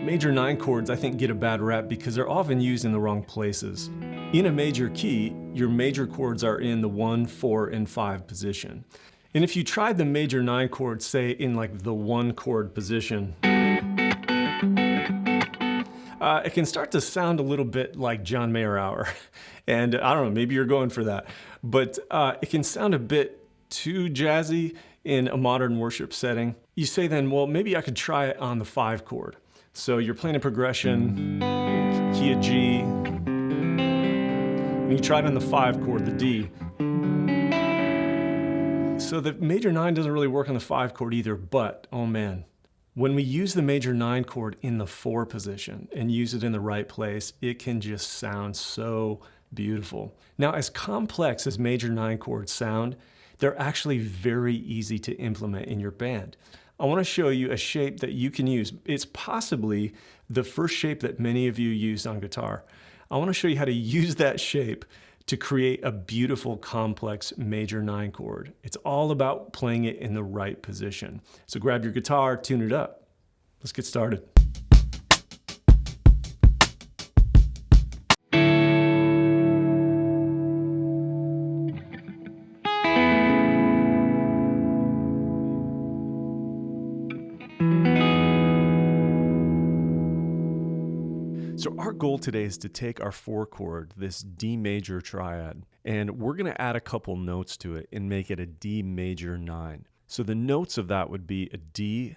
Major 9 chords, I think, get a bad rap because they're often used in the wrong places. In a major key, your major chords are in the 1, 4, and 5 position. And if you tried the major 9 chords, say in like the 1 chord position, it can start to sound a little bit like John Mayer Hour. And I don't know, maybe you're going for that. But it can sound a bit too jazzy in a modern worship setting. You say then, well, maybe I could try it on the 5 chord. So you're playing a progression, key of G, and you try it on the 5 chord, the D. So the major 9 doesn't really work on the 5 chord either, but, oh man, when we use the major 9 chord in the 4 position and use it in the right place, it can just sound so beautiful. Now, as complex as major 9 chords sound, they're actually very easy to implement in your band. I want to show you a shape that you can use. It's possibly the first shape that many of you used on guitar. I want to show you how to use that shape to create a beautiful, complex major 9 chord. It's all about playing it in the right position. So grab your guitar, tune it up. Let's get started. So our goal today is to take our 4 chord, this D major triad, and we're going to add a couple notes to it and make it a D major 9. So the notes of that would be a D,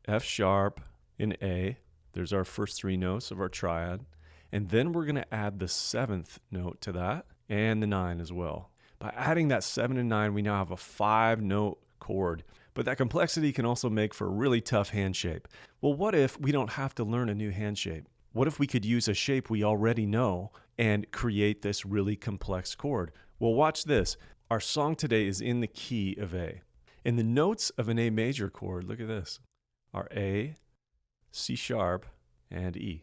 F sharp, and A. There's our first 3 notes of our triad. And then we're going to add the 7th note to that and the 9 as well. By adding that 7 and 9, we now have a 5-note chord. But that complexity can also make for a really tough hand shape. Well, what if we don't have to learn a new hand shape? What if we could use a shape we already know and create this really complex chord? Well, watch this. Our song today is in the key of A. And the notes of an A major chord, look at this, are A, C sharp, and E.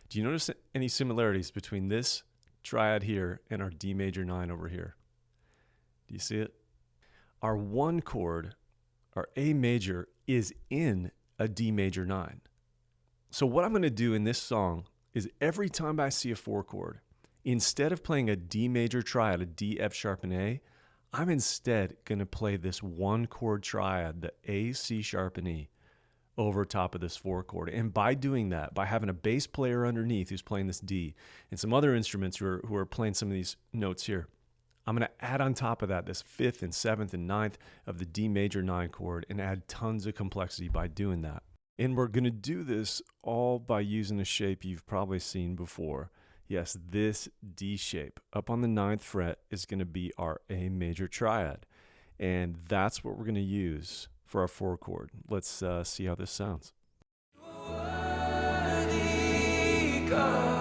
Do you notice any similarities between this triad here and our D major 9 over here? Do you see it? Our 1 chord, our A major, is in a D major 9. So what I'm going to do in this song is every time I see a 4 chord, instead of playing a D major triad, a D, F sharp, and A, I'm instead going to play this 1 chord triad, the A, C sharp, and E, over top of this 4 chord. And by doing that, by having a bass player underneath who's playing this D, and some other instruments who are playing some of these notes here, I'm going to add on top of that this 5th and 7th and 9th of the D major 9 chord and add tons of complexity by doing that. And we're going to do this all by using a shape you've probably seen before. Yes, this D shape up on the 9th fret is going to be our A major triad. And that's what we're going to use for our 4 chord. Let's see how this sounds. Worthy God.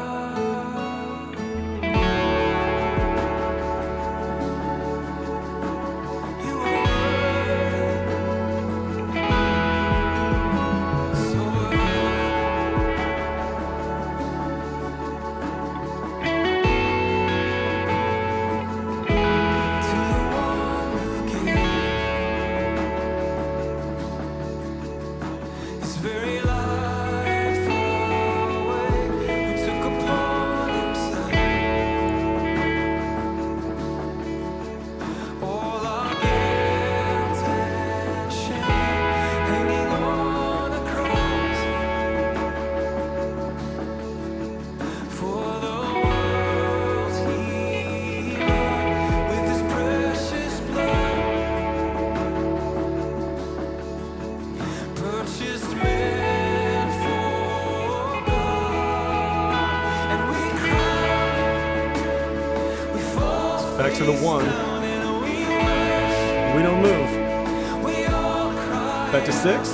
Back to the 1. We don't move. Back to 6.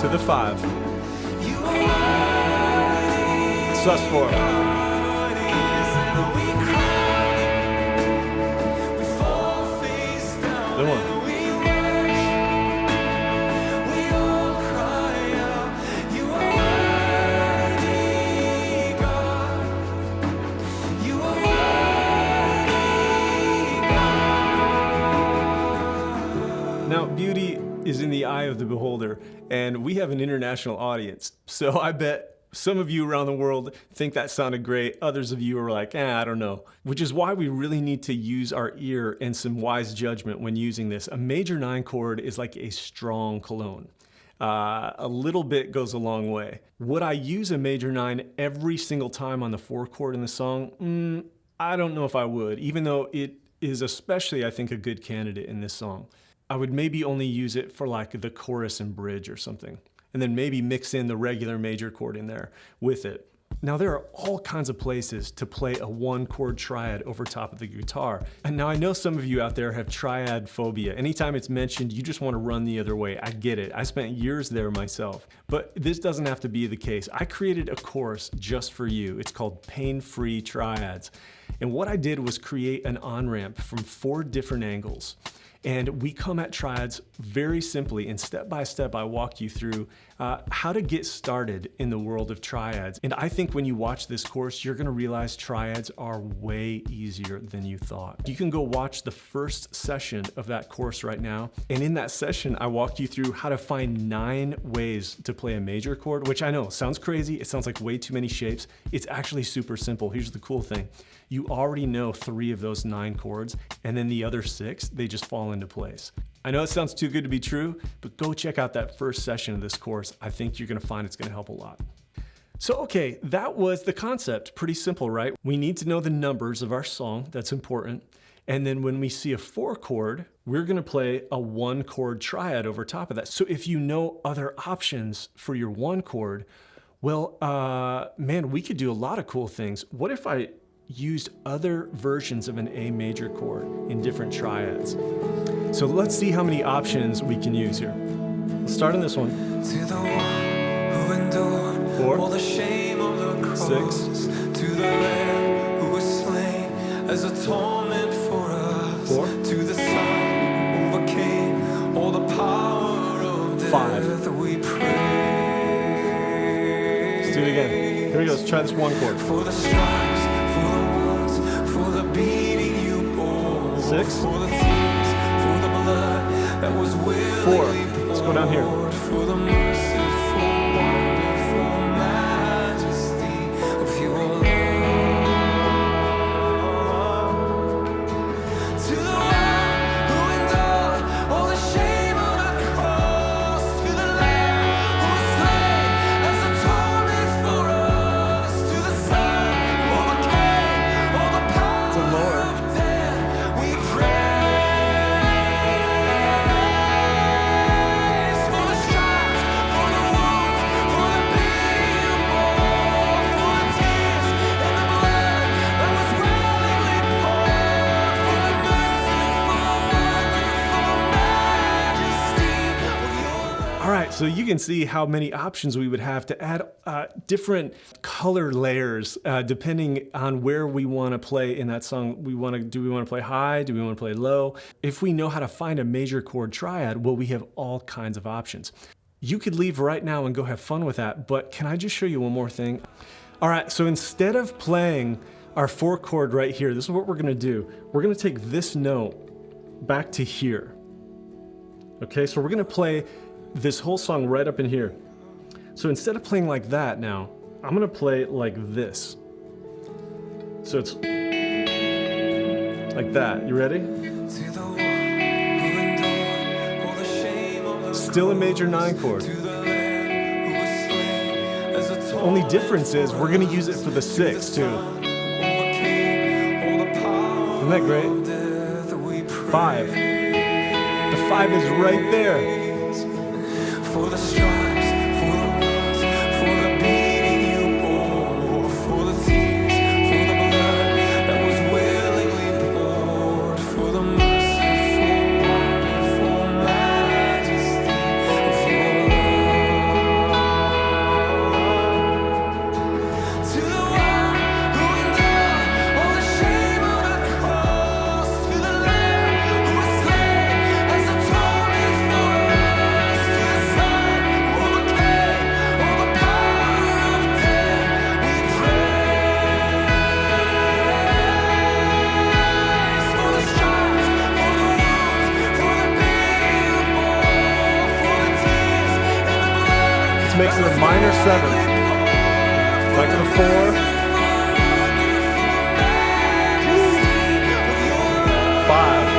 To the 5. Sus4. The 1. Now, beauty, is in the eye of the beholder, and we have an international audience. So I bet some of you around the world think that sounded great. Others of you are like, I don't know. Which is why we really need to use our ear and some wise judgment when using this. A major 9 chord is like a strong cologne. A little bit goes a long way. Would I use a major 9 every single time on the 4 chord in the song? I don't know if I would, even though it is especially, I think, a good candidate in this song. I would maybe only use it for like the chorus and bridge or something, and then maybe mix in the regular major chord in there with it. Now there are all kinds of places to play a 1 chord triad over top of the guitar. And now I know some of you out there have triad phobia. Anytime it's mentioned, you just want to run the other way. I get it. I spent years there myself. But this doesn't have to be the case. I created a course just for you. It's called Pain-Free Triads. And what I did was create an on-ramp from 4 different angles. And we come at triads very simply, and step by step I walk you through how to get started in the world of triads. And I think when you watch this course, you're gonna realize triads are way easier than you thought. You can go watch the first session of that course right now. And in that session, I walked you through how to find 9 ways to play a major chord, which I know sounds crazy. It sounds like way too many shapes. It's actually super simple. Here's the cool thing. You already know 3 of those 9 chords, and then the other 6, they just fall into place. I know it sounds too good to be true, but go check out that first session of this course. I think you're gonna find it's gonna help a lot. So, okay, that was the concept. Pretty simple, right? We need to know the numbers of our song. That's important. And then when we see a 4 chord, we're gonna play a 1 chord triad over top of that. So if you know other options for your 1 chord, well, man, we could do a lot of cool things. What if I used other versions of an A major chord in different triads? So let's see how many options we can use here. Let's start on this one. To the one who endured 4, all the shame of the cross, 6, to the Lamb who was slain as atonement for us, 4, to the Son who overcame all the power of death. 5. We pray. Let's do it again. Here we go. Let's try this 1 chord. For the stripes, for the wounds, for the beating you bore, 6, for the tears, for the blood that was willingly 4. Let's go down here. poured, for the merciful, wonderful majesty of your love. To the one who endured all the shame of the cross, to the Lamb who was slain as atonement for us, to the Son who overcame all the power of death, we pray. For the stripes, for the wounds, for the beating you bore, for the tears and the blood that was willingly poured, for the merciful, wonderful majesty of your love. All right, so you can see how many options we would have to add different color layers depending on where we want to play in that song. Do we want to play high? Do we want to play low? If we know how to find a major chord triad, well, we have all kinds of options. You could leave right now and go have fun with that, but can I just show you one more thing? All right, so instead of playing our 4 chord right here, this is what we're gonna do. We're gonna take this note back to here. Okay, so we're gonna play this whole song right up in here. So instead of playing like that now, I'm gonna play like this. So it's like that. You ready? To the one who endured all the shame of the Still a major 9 chord. to the Lamb who was slain as atonement. The only difference is we're gonna use it for the 6 too. Overcame all the power Isn't that great? of death, we pray. 5. The 5 is right there. For the stripes, for the wounds, for the beating you bore, for the tears, for the blood that was willingly poured, for the merciful, wonderful majesty of your love. To the one who endured all the shame of the cross, to the Lamb who was slain as atonement for us, to the Son who makes it a minor seventh. Back to the 4. 5.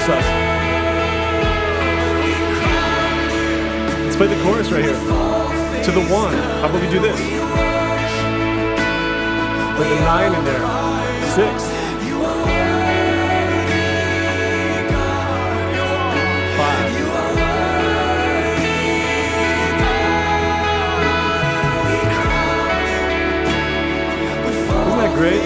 Sus. Let's play the chorus right here. To the 1. How about we do this? With a 9 in there. 6. 5. Isn't that great?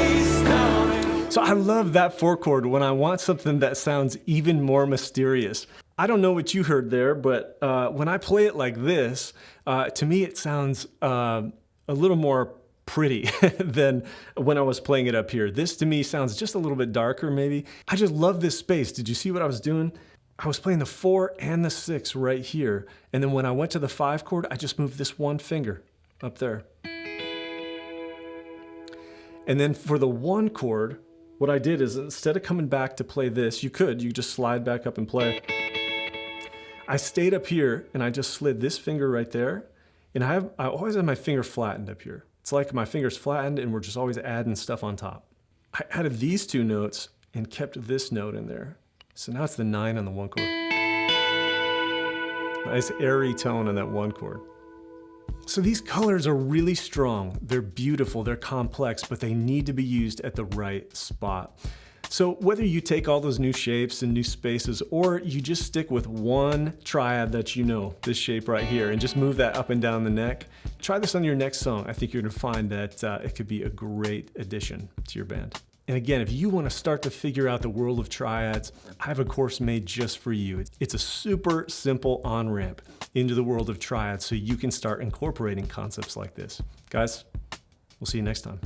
So I love that 4 chord when I want something that sounds even more mysterious. I don't know what you heard there, but when I play it like this, to me it sounds a little more pretty than when I was playing it up here. This to me sounds just a little bit darker maybe. I just love this space. Did you see what I was doing? I was playing the 4 and the 6 right here. And then when I went to the 5 chord, I just moved this one finger up there. And then for the 1 chord, what I did is instead of coming back to play this, you just slide back up and play. I stayed up here and I just slid this finger right there. And I always have my finger flattened up here. It's like my finger's flattened and we're just always adding stuff on top. I added these 2 notes and kept this note in there. So now it's the 9 on the 1 chord. Nice airy tone on that 1 chord. So these colors are really strong. They're beautiful, they're complex, but they need to be used at the right spot. So whether you take all those new shapes and new spaces, or you just stick with one triad that you know, this shape right here, and just move that up and down the neck, try this on your next song. I think you're gonna find that it could be a great addition to your band. And again, if you want to start to figure out the world of triads, I have a course made just for you. It's a super simple on-ramp into the world of triads so you can start incorporating concepts like this. Guys, we'll see you next time.